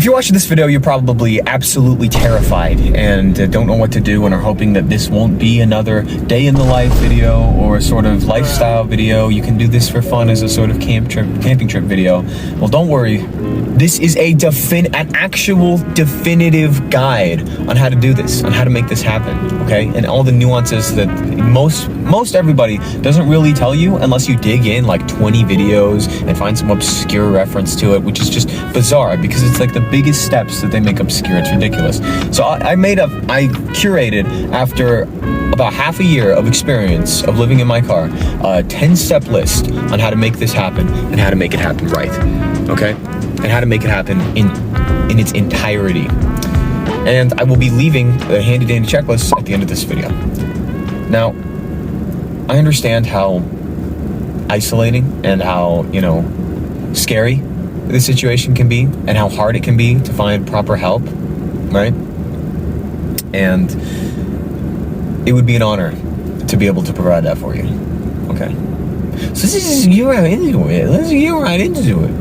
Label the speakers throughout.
Speaker 1: If you're watching this video, you're probably absolutely terrified and don't know what to do and are hoping that this won't be another day in the life video or a sort of lifestyle video. You can do this for fun as a sort of camping trip video. Well, don't worry. This is an actual definitive guide on how to do this, on how to make this happen, okay? And all the nuances that most everybody doesn't really tell you unless you dig in like 20 videos and find some obscure reference to it, which is just bizarre because it's like the biggest steps that they make obscure. It's ridiculous. So I curated, after about half a year of experience of living in my car, a 10-step list on how to make this happen and how to make it happen right, okay? And how to make it happen in its entirety. And I will be leaving a handy-dandy checklist at the end of this video. Now, I understand how isolating and how, scary this situation can be and how hard it can be to find proper help, right? And it would be an honor to be able to provide that for you, okay? So let's just get right into it. Let's get right into it.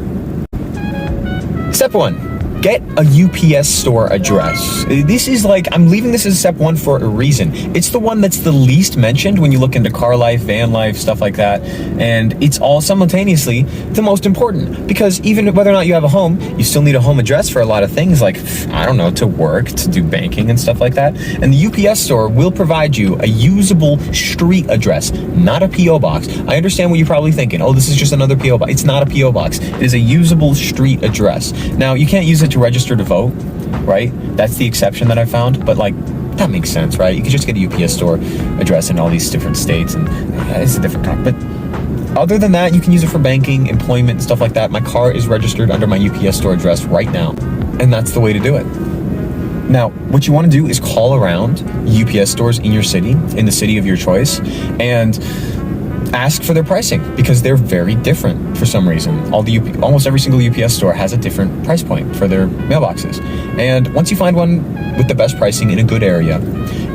Speaker 1: Step 1, get a UPS store address. This is I'm leaving this as step 1 for a reason. It's the one that's the least mentioned when you look into car life, van life, stuff like that. And it's all simultaneously the most important, because even whether or not you have a home, you still need a home address for a lot of things, like, I don't know, to work, to do banking and stuff like that. And the UPS store will provide you a usable street address, not a PO box. I understand what you're probably thinking. Oh, this is just another PO box. It's not a PO box. It is a usable street address. Now, you can't use it to register to vote, right? That's the exception that I found, but that makes sense, right? You could just get a UPS store address in all these different states, and it's a different talk. But other than that, you can use it for banking, employment, and stuff like that. My car is registered under my UPS store address right now, and that's the way to do it. Now, what you want to do is call around UPS stores in your city, in the city of your choice, and ask for their pricing, because they're very different for some reason. Almost every single UPS store has a different price point for their mailboxes. And once you find one with the best pricing in a good area,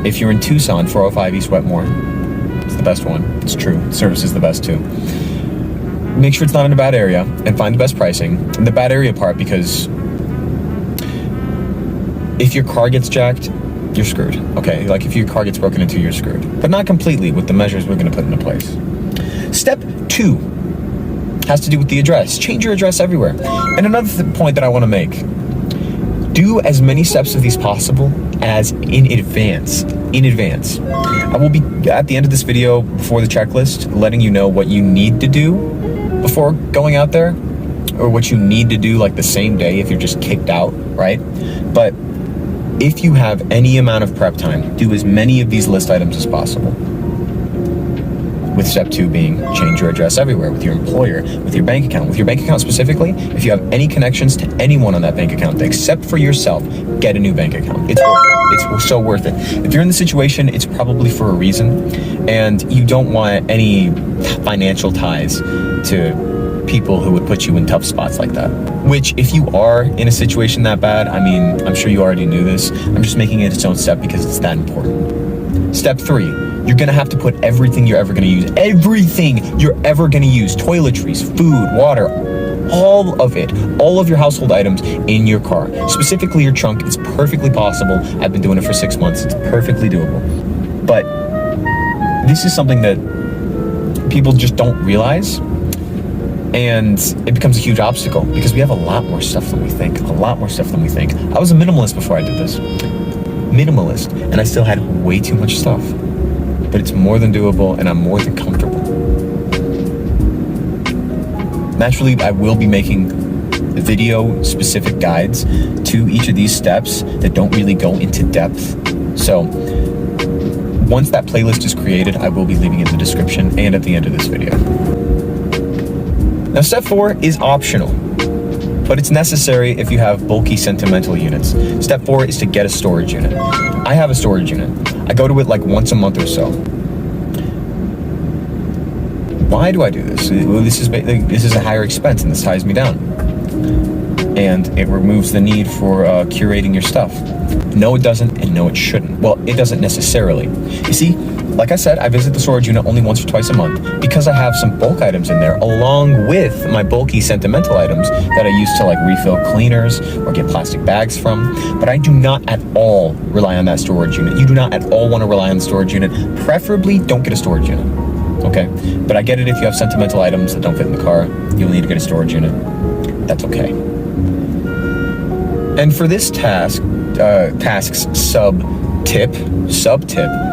Speaker 1: if you're in Tucson, 405 East Wetmore, it's the best one. It's true. The service is the best too. Make sure it's not in a bad area and find the best pricing. And the bad area part, because if your car gets jacked, you're screwed, okay? If your car gets broken into, you're screwed. But not completely with the measures we're gonna put into place. Step 2 has to do with the address. Change your address everywhere. And another point that I want to make, do as many steps of these possible as in advance. I will be, at the end of this video, before the checklist, letting you know what you need to do before going out there, or what you need to do the same day if you're just kicked out, right? But if you have any amount of prep time, do as many of these list items as possible. With step 2 being change your address everywhere, with your employer, with your bank account. With your bank account specifically, if you have any connections to anyone on that bank account except for yourself, get a new bank account. It's worth it. It's so worth it. If you're in the situation, it's probably for a reason, and you don't want any financial ties to people who would put you in tough spots like that. Which, if you are in a situation that bad, I'm sure you already knew this. I'm just making it its own step because it's that important. Step 3. You're gonna have to put everything you're ever gonna use, toiletries, food, water, all of it, all of your household items in your car, specifically your trunk. It's perfectly possible. I've been doing it for 6 months. It's perfectly doable. But this is something that people just don't realize, and it becomes a huge obstacle because we have a lot more stuff than we think, I was a minimalist before I did this. And I still had way too much stuff. But it's more than doable, and I'm more than comfortable. Naturally, I will be making video-specific guides to each of these steps that don't really go into depth. So once that playlist is created, I will be leaving it in the description and at the end of this video. Now, step 4 is optional, but it's necessary if you have bulky sentimental units. Step 4 is to get a storage unit. I have a storage unit. I go to it once a month or so. Why do I do this? Well, this is a higher expense, and this ties me down. And it removes the need for curating your stuff. No, it doesn't, and no, it shouldn't. Well, it doesn't necessarily. You see, like I said, I visit the storage unit only once or twice a month because I have some bulk items in there along with my bulky sentimental items that I use to like refill cleaners or get plastic bags from. But I do not at all rely on that storage unit. You do not at all want to rely on the storage unit. Preferably don't get a storage unit, okay? But I get it if you have sentimental items that don't fit in the car, you'll need to get a storage unit. That's okay. And for this task's sub-tip,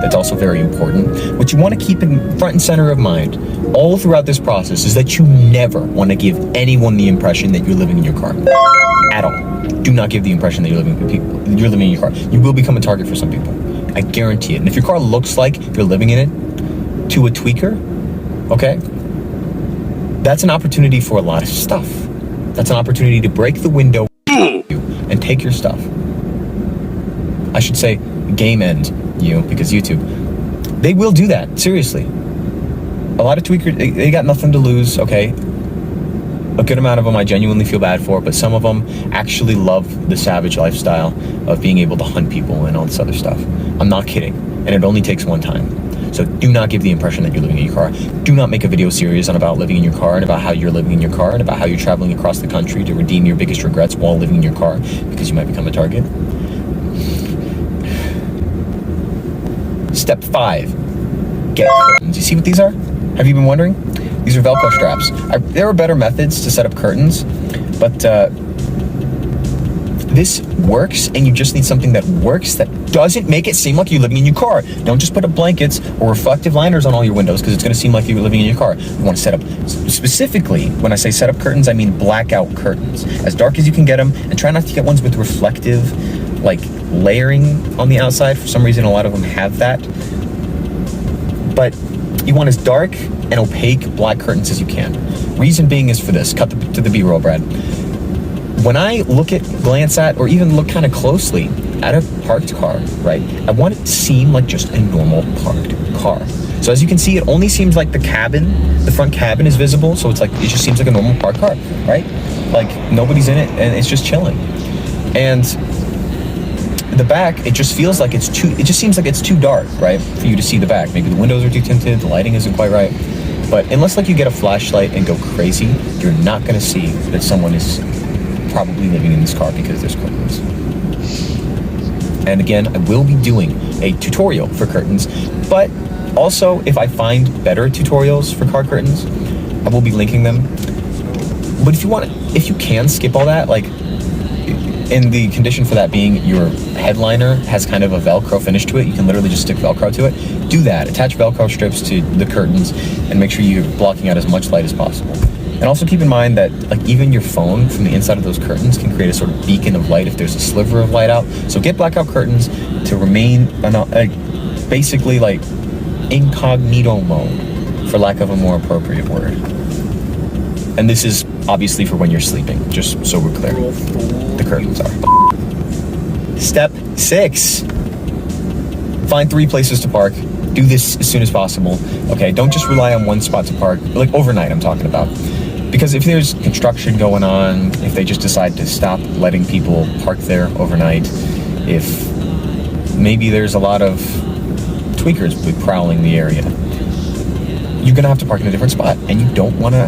Speaker 1: that's also very important, what you want to keep in front and center of mind all throughout this process is that you never want to give anyone the impression that you're living in your car. At all. Do not give the impression that you're living in your car. You will become a target for some people. I guarantee it. And if your car looks like you're living in it to a tweaker, okay, that's an opportunity for a lot of stuff. That's an opportunity to break the window and take your stuff. I should say game end you, because YouTube, they will do that, seriously. A lot of tweakers, they got nothing to lose, okay? A good amount of them I genuinely feel bad for, but some of them actually love the savage lifestyle of being able to hunt people and all this other stuff. I'm not kidding, and it only takes one time. So do not give the impression that you're living in your car. Do not make a video series about living in your car and about how you're living in your car and about how you're traveling across the country to redeem your biggest regrets while living in your car because you might become a target. Step 5, get curtains. You see what these are? Have you been wondering? These are Velcro straps. There are better methods to set up curtains, but this works, and you just need something that works that doesn't make it seem like you're living in your car. Don't just put up blankets or reflective liners on all your windows because it's going to seem like you're living in your car. You want to set up, specifically, when I say set up curtains, I mean blackout curtains. As dark as you can get them, and try not to get ones with reflective, like, layering on the outside. For some reason, a lot of them have that. But you want as dark and opaque black curtains as you can. Reason being is for this. Cut to the B-roll, Brad. When I glance at, or even look kind of closely at a parked car, right, I want it to seem like just a normal parked car. So as you can see, it only seems like the front cabin is visible, so it just seems like a normal parked car, right? Like nobody's in it and it's just chilling. And the back, it just feels like it just seems like it's too dark, right, for you to see the back. Maybe the windows are too tinted, the lighting isn't quite right. But unless like you get a flashlight and go crazy, you're not gonna see that someone is probably living in this car because there's curtains. And again, I will be doing a tutorial for curtains, but also if I find better tutorials for car curtains, I will be linking them. But if you can skip all that, like, in the condition for that being your headliner has kind of a Velcro finish to it, you can literally just stick Velcro to it. Do that. Attach Velcro strips to the curtains and make sure you're blocking out as much light as possible. And also keep in mind that like even your phone from the inside of those curtains can create a sort of beacon of light if there's a sliver of light out. So get blackout curtains to remain basically like incognito mode, for lack of a more appropriate word. And this is obviously for when you're sleeping, just so we're clear. The curtains are. Step 6. Find 3 places to park. Do this as soon as possible. Okay, don't just rely on one spot to park, like overnight I'm talking about. Because if there's construction going on, if they just decide to stop letting people park there overnight, if maybe there's a lot of tweakers prowling the area, you're gonna have to park in a different spot, and you don't wanna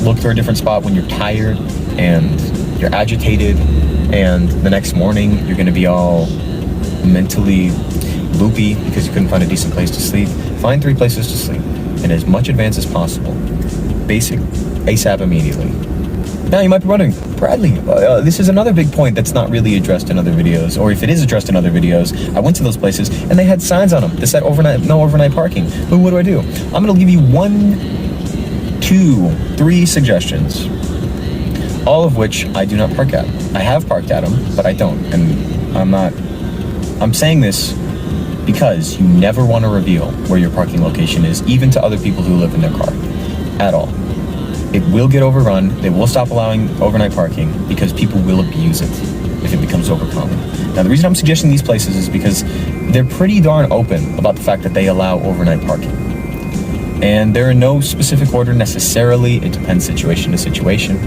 Speaker 1: look for a different spot when you're tired and you're agitated, and the next morning you're gonna be all mentally loopy because you couldn't find a decent place to sleep. Find 3 places to sleep in as much advance as possible. Basic, ASAP, immediately. Now you might be wondering, Bradley, this is another big point that's not really addressed in other videos, or if it is addressed in other videos, I went to those places and they had signs on them that said no overnight parking. But what do? I'm gonna give you 1, 2, 3 suggestions, all of which I do not park at. I have parked at them, but I don't, and I'm saying this because you never want to reveal where your parking location is, even to other people who live in their car, at all. It will get overrun. They will stop allowing overnight parking because people will abuse it if it becomes overcommon. Now, the reason I'm suggesting these places is because they're pretty darn open about the fact that they allow overnight parking. And they're in no specific order necessarily. It depends situation to situation.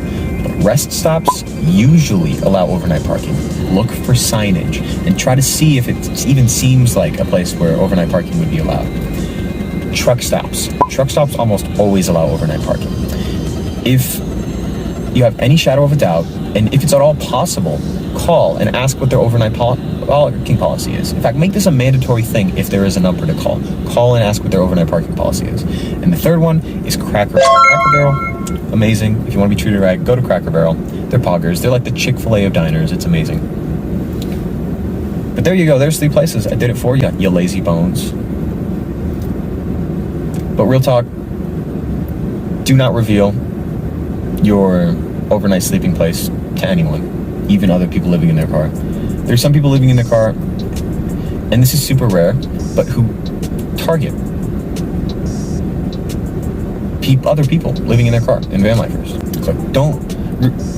Speaker 1: Rest stops usually allow overnight parking. Look for signage and try to see if it even seems like a place where overnight parking would be allowed. Truck stops. Truck stops almost always allow overnight parking. If you have any shadow of a doubt, and if it's at all possible, call and ask what their overnight parking policy is. In fact, make this a mandatory thing if there is a number to call. Call and ask what their overnight parking policy is. And the third one is Cracker Barrel. Cracker Barrel, amazing. If you want to be treated right, go to Cracker Barrel. They're poggers. They're like the Chick-fil-A of diners. It's amazing. But there you go. There's 3 places. I did it for you, you lazy bones. But real talk, do not reveal your overnight sleeping place to anyone, even other people living in their car. There's some people living in their car, and this is super rare, but who target other people living in their car, and van lifers. So don't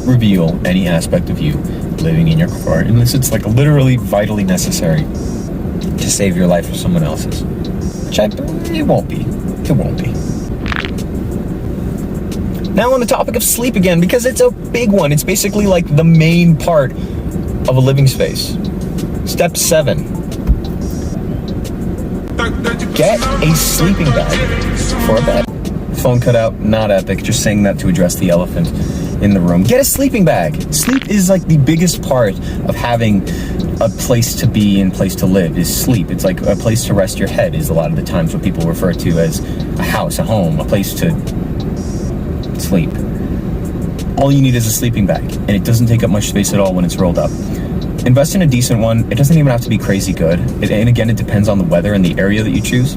Speaker 1: reveal any aspect of you living in your car unless it's like literally vitally necessary to save your life or someone else's. Which it won't be. It won't be. Now on the topic of sleep again, because it's a big one. It's basically like the main part of a living space. Step 7. Get a sleeping bag for a bed. Phone cut out, not epic, just saying that to address the elephant in the room. Get a sleeping bag. Sleep is like the biggest part of having a place to be and place to live is sleep. It's like a place to rest your head is a lot of the times what people refer to as a house, a home, a place to sleep. All you need is a sleeping bag, and it doesn't take up much space at all when it's rolled up. Invest in a decent one. It doesn't even have to be crazy good. And again, it depends on the weather and the area that you choose.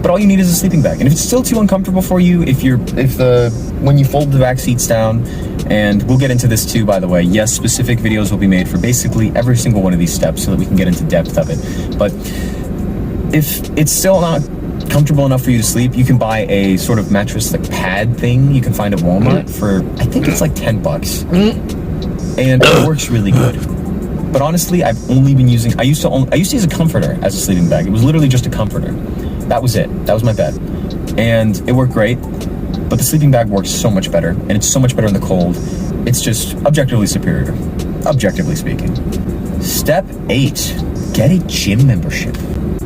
Speaker 1: But all you need is a sleeping bag. And if it's still too uncomfortable for you, when you fold the back seats down, and we'll get into this too, by the way. Yes, specific videos will be made for basically every single one of these steps so that we can get into depth of it. But if it's still not comfortable enough for you to sleep, you can buy a sort of mattress like pad thing you can find at Walmart for, I think it's like $10. And it works really good. But honestly, I've only been using, I used to use a comforter as a sleeping bag. It was literally just a comforter. That was it. That was my bed. And it worked great, but the sleeping bag works so much better, and it's so much better in the cold. It's just objectively superior, objectively speaking. Step 8, get a gym membership.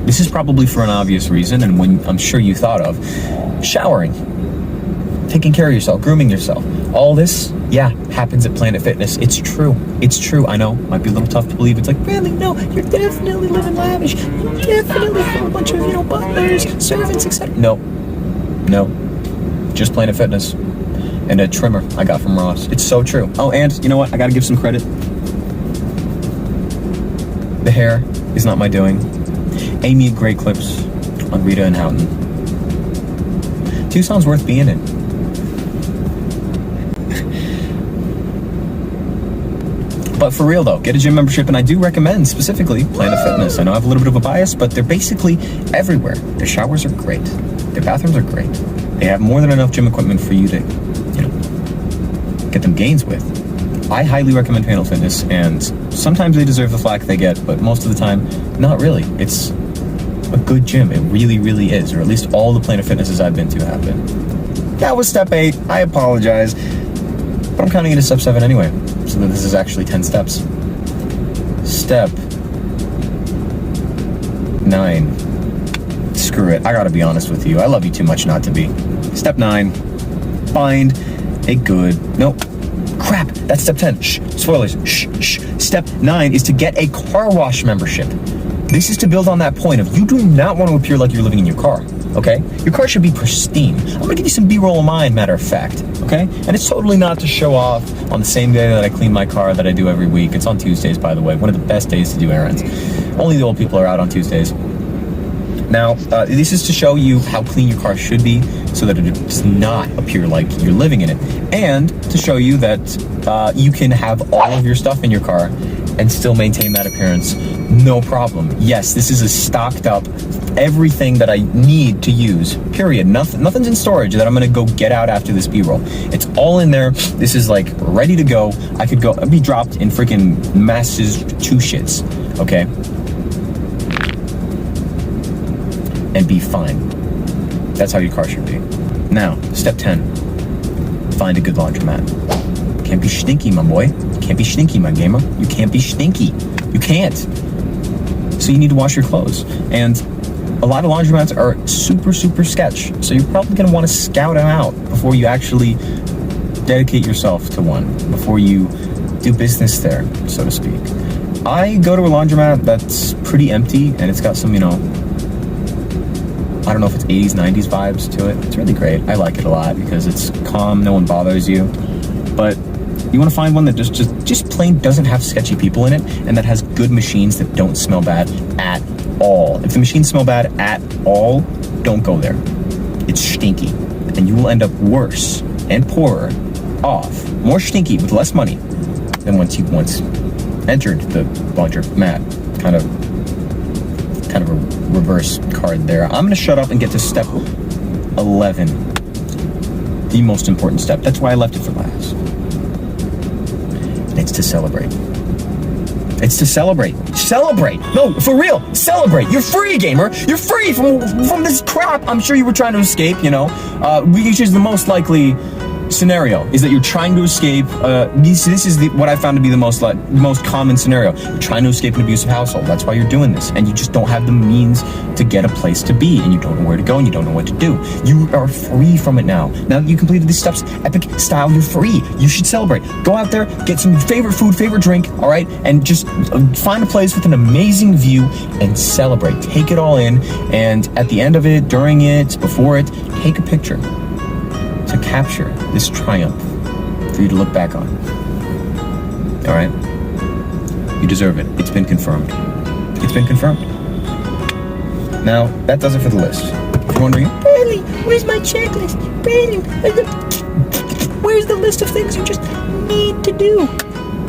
Speaker 1: This is probably for an obvious reason, and one I'm sure you thought of. Showering, taking care of yourself, grooming yourself. All this, yeah, happens at Planet Fitness. It's true. It's true. I know. Might be a little tough to believe. It's like, really? No, you're definitely living lavish. You definitely have a bunch of, butlers, servants, etc. No. Just Planet Fitness. And a trimmer I got from Ross. It's so true. Oh, and you know what? I gotta give some credit. The hair is not my doing. Amy had great clips on Rita and Houghton. Tucson's worth being in. But for real though, get a gym membership, and I do recommend specifically Planet Fitness. I know I have a little bit of a bias, but they're basically everywhere. Their showers are great. Their bathrooms are great. They have more than enough gym equipment for you to, get them gains with. I highly recommend Planet Fitness, and sometimes they deserve the flack they get, but most of the time, not really. It's a good gym. It really, really is, or at least all the Planet Fitnesses I've been to have been. That was step 8. I apologize, but I'm counting it as step 7 anyway, so that this is actually 10 steps. Step 9. Screw it. I gotta be honest with you. I love you too much not to be. Step 9. Find a good... Nope. Crap. That's step 10. Shh. Spoilers. Shh. Step 9 is to get a car wash membership. This is to build on that point of you do not want to appear like you're living in your car, okay? Your car should be pristine. I'm gonna give you some B-roll of mine, matter of fact, okay? And it's totally not to show off on the same day that I clean my car that I do every week. It's on Tuesdays, by the way. One of the best days to do errands. Only the old people are out on Tuesdays. Now, this is to show you how clean your car should be so that it does not appear like you're living in it. And to show you that you can have all of your stuff in your car and still maintain that appearance, no problem. Yes, this is a stocked up, everything that I need to use, period. Nothing's in storage that I'm gonna go get out after this B-roll. It's all in there. This is like ready to go. I'd be dropped in freaking Massa's 2 shits, okay? And be fine. That's how your car should be. Now, step 10. find a good laundromat. Can't be stinky, my boy. Can't be stinky, my gamer. You can't be stinky. You can't. So you need to wash your clothes. And a lot of laundromats are super, super sketch. So you're probably going to want to scout them out before you actually dedicate yourself to one, before you do business there, so to speak. I go to a laundromat that's pretty empty, and it's got some, I don't know if it's 80s, 90s vibes to it. It's really great. I like it a lot because it's calm, no one bothers you. But you want to find one that just plain doesn't have sketchy people in it, and that has good machines that don't smell bad at all. If the machines smell bad at all, don't go there. It's stinky, and you will end up worse and poorer off, more stinky with less money than once you entered the laundromat. Kind of a reverse card there. I'm gonna shut up and get to step 11, the most important step. That's why I left it for last. It's to celebrate. It's to celebrate. Celebrate! No, for real, celebrate! You're free, gamer! You're free from this crap I'm sure you were trying to escape, which is the most likely scenario, is that you're trying to escape. This is what I found to be the most common scenario. You're trying to escape an abusive household. That's why you're doing this, and you just don't have the means to get a place to be, and you don't know where to go, and you don't know what to do. You are free from it now. Now that you completed these steps, epic style, you're free. You should celebrate. Go out there, get some favorite food, favorite drink, all right, and just find a place with an amazing view and celebrate. Take it all in, and at the end of it, during it, before it, take a picture to capture this triumph for you to look back on. All right? You deserve it. It's been confirmed. It's been confirmed. Now, that does it for the list. If you're wondering, Bradley, where's my checklist? Bradley, where's the list of things you just need to do?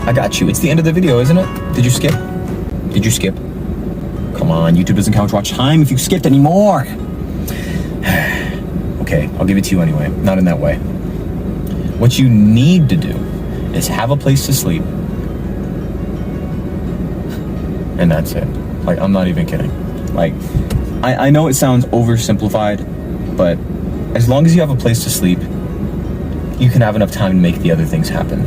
Speaker 1: I got you. It's the end of the video, isn't it? Did you skip? Did you skip? Come on, YouTube doesn't count watch time if you skipped anymore. Okay, I'll give it to you anyway. Not in that way. What you need to do is have a place to sleep. And that's it. Like, I'm not even kidding. Like, I know it sounds oversimplified, but as long as you have a place to sleep, you can have enough time to make the other things happen.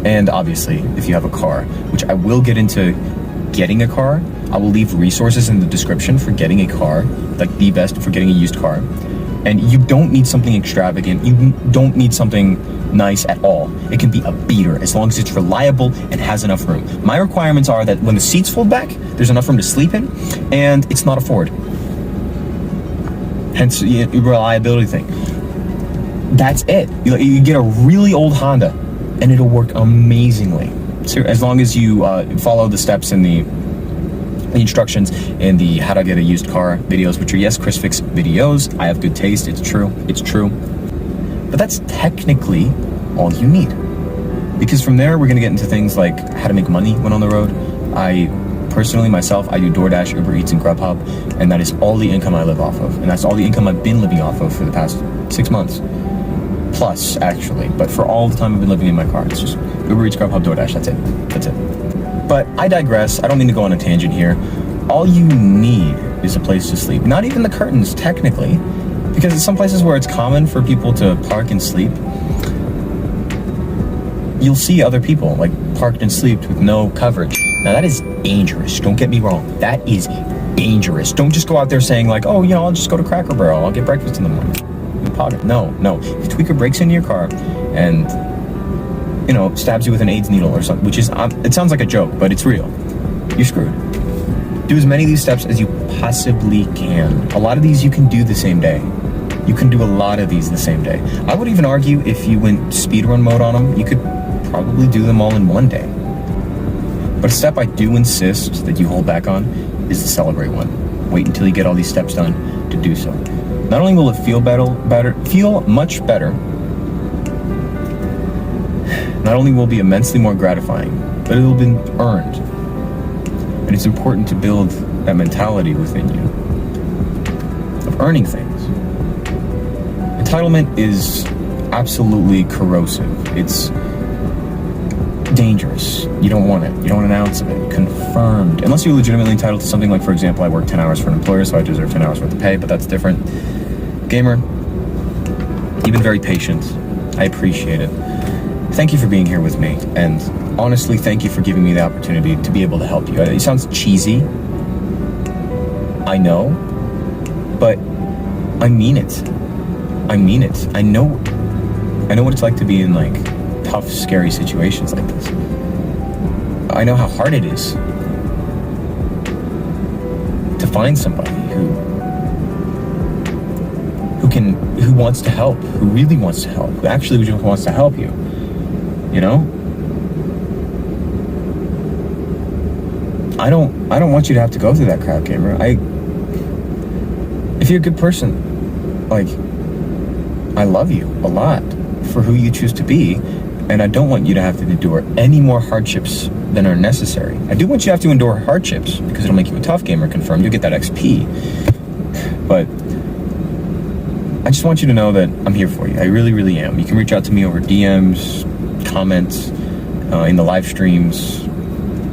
Speaker 1: And obviously, if you have a car, which I will get into getting a car, I will leave resources in the description for getting a car, like the best for getting a used car. And you don't need something extravagant. You don't need something nice at all. It can be a beater as long as it's reliable and has enough room. My requirements are that when the seats fold back, there's enough room to sleep in, and it's not a Ford. Hence the reliability thing. That's it. You get a really old Honda, and it'll work amazingly. So as long as you follow the steps in the instructions in the how to get a used car videos, which are ChrisFix videos. I have good taste. It's true. But that's technically all you need, because from there we're going to get into things like how to make money when on the road. I personally, myself, I do DoorDash, Uber Eats, and Grubhub, and that is all the income I live off of, and that's all the income I've been living off of for the past 6 months plus, actually. But for all the time I've been living in my car, it's just Uber Eats, Grubhub, DoorDash. That's it. But I digress. I don't mean to go on a tangent here. All you need is a place to sleep. Not even the curtains, technically, because in some places where it's common for people to park and sleep, you'll see other people like parked and slept with no coverage. Now that is dangerous. Don't get me wrong. That is dangerous. Don't just go out there saying like, oh, I'll just go to Cracker Barrel. I'll get breakfast in the morning. No. If Tweaker breaks into your car and stabs you with an AIDS needle or something, which is, it sounds like a joke, but it's real, you're screwed. Do as many of these steps as you possibly can. A lot of these you can do the same day. You can do a lot of these the same day. I would even argue if you went speedrun mode on them, you could probably do them all in one day. But a step I do insist that you hold back on is the celebrate one. Wait until you get all these steps done to do so. Not only will it feel much better, not only will it be immensely more gratifying, but it will be earned. And it's important to build that mentality within you of earning things. Entitlement is absolutely corrosive. It's dangerous. You don't want it. You don't want an ounce of it. Confirmed. Unless you're legitimately entitled to something like, for example, I work 10 hours for an employer, so I deserve 10 hours worth of pay, but that's different. Gamer, you've been very patient. I appreciate it. Thank you for being here with me, and honestly, thank you for giving me the opportunity to be able to help you. It sounds cheesy, I know, but I mean it. I mean it. I know what it's like to be in like tough, scary situations like this. I know how hard it is to find somebody who wants to help, who really wants to help, who actually just wants to help you. You know? I don't want you to have to go through that crap, gamer. If you're a good person, like, I love you a lot for who you choose to be, and I don't want you to have to endure any more hardships than are necessary. I do want you to have to endure hardships because it'll make you a tough gamer, confirmed. You'll get that XP. But I just want you to know that I'm here for you. I really, really am. You can reach out to me over DMs, comments, in the live streams,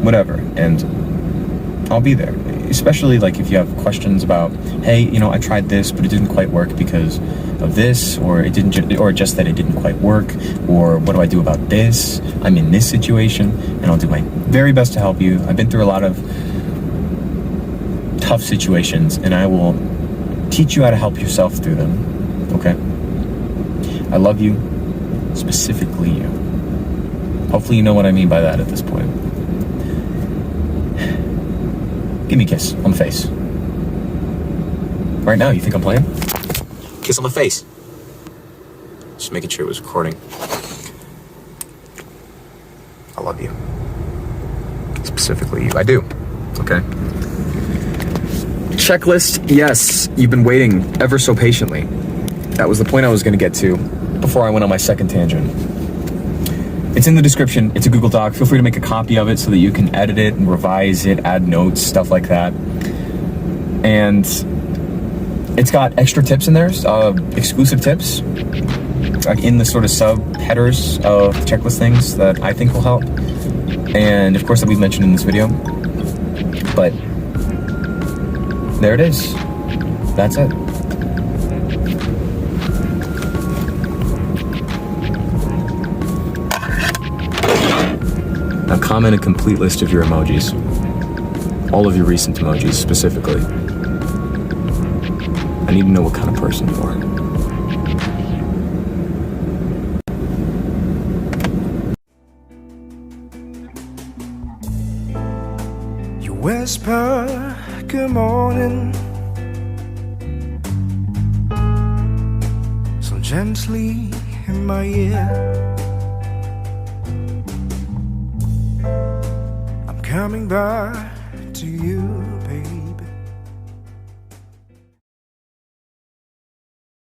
Speaker 1: whatever, and I'll be there. Especially like if you have questions about, hey, you know, I tried this, but it didn't quite work because of this, or it didn't, or just that it didn't quite work, or what do I do about this? I'm in this situation, and I'll do my very best to help you. I've been through a lot of tough situations, and I will teach you how to help yourself through them. Okay? I love you, specifically you. Hopefully you know what I mean by that at this point. Give me a kiss on the face. Right now, you think I'm playing? Kiss on the face. Just making sure it was recording. I love you. Specifically you. I do. Okay. Checklist, yes. You've been waiting ever so patiently. That was the point I was going to get to before I went on my second tangent. It's in the description. It's a Google Doc. Feel free to make a copy of it so that you can edit it and revise it, add notes, stuff like that. And it's got extra tips in there, exclusive tips, like in the sort of sub-headers of the checklist things that I think will help. And of course that we've mentioned in this video. But there it is. That's it. Now comment a complete list of your emojis. All of your recent emojis, specifically. I need to know what kind of person you are.
Speaker 2: You whisper, good morning, so gently in my ear. Coming back to you, baby.